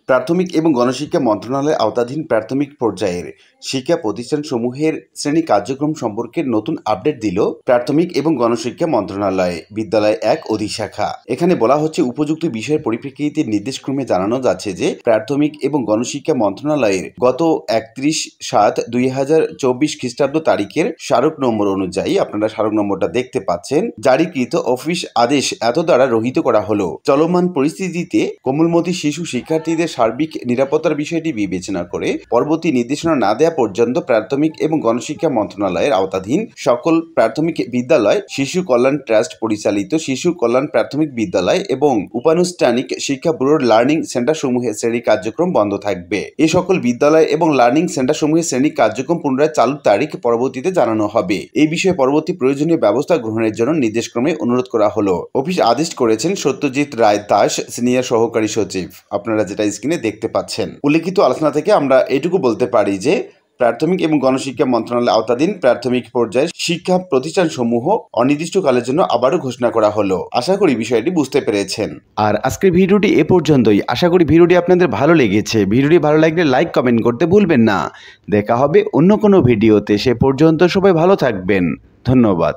প্রাথমিক এবং গণশিক্ষা মন্ত্রণালয়ের আওতাধীন প্রাথমিক পর্যায়ের শিক্ষা প্রতিষ্ঠানসমূহের শ্রেণী কার্যক্রম সম্পর্কে নতুন আপডেট দিল প্রাথমিক এবং গণশিক্ষা মন্ত্রণালয় বিদ্যালয় ১ অধিশাখা। এখানে বলা হচ্ছে, উপযুক্ত বিষয়ের পরিপ্রেক্ষিতে নির্দেশক্রমে জানানো যাচ্ছে যে প্রাথমিক এবং গণশিক্ষা মন্ত্রণালয়ের গত 31/7/2024 খ্রিস্টাব্দ তারিখের স্মারক নম্বর অনুযায়ী, আপনারা স্মারক নম্বরটা দেখতে পাচ্ছেন, জারিকৃত অফিস আদেশ এত দ্বারা রহিত করা হলো। চলমান পরিস্থিতিতে কোমলমতি শিশু শিক্ষার্থীদের সার্বিক নিরাপত্তার বিষয়টি বিবেচনা করে পরবর্তী নির্দেশনা না দেওয়া পর্যন্ত প্রাথমিক এবং গণশিক্ষা মন্ত্রণালয়ের আওতাধীন সকল প্রাথমিক বিদ্যালয়, শিশু কল্যাণ ট্রাস্ট পরিচালিত শিশু কল্যাণ প্রাথমিক বিদ্যালয় এবং উপানুষ্ঠানিক শিক্ষা ব্যুরোর লার্নিং সেন্টার সমূহের শ্রেণী কার্যক্রম বন্ধ থাকবে। এই সকল বিদ্যালয় এবং লার্নিং সেন্টার সমূহের শ্রেণী কার্যক্রম পুনরায় চালুর তারিখ পরবর্তীতে জানানো হবে। এই বিষয়ে পরবর্তী প্রয়োজনীয় ব্যবস্থা গ্রহণের জন্য নির্দেশক্রমে অনুরোধ করা হলো। অফিস আদেশ করেছেন সত্যজিৎ রায় দাস, সিনিয়র সহকারী সচিব। আপনারা যেটা স্ক্রিনে দেখতে পাচ্ছেন। উল্লেখিত আলোচনা থেকে আমরা এটুকু বলতে পারি যে প্রাথমিক এবং গণশিক্ষা মন্ত্রণালয়ের আওতাধীন প্রাথমিক পর্যায়ের শিক্ষা প্রতিষ্ঠানসমূহ অনির্দিষ্টকালের জন্য আবারও ঘোষণা করা হলো। আশা করি বিষয়টি বুঝতে পেরেছেন। আর আজকের ভিডিওটি এ পর্যন্তই। আশা করি ভিডিওটি আপনাদের ভালো লেগেছে। ভিডিওটি ভালো লাগলে লাইক কমেন্ট করতে ভুলবেন না। দেখা হবে অন্য কোনো ভিডিওতে। সে পর্যন্ত সবাই ভালো থাকবেন। ধন্যবাদ।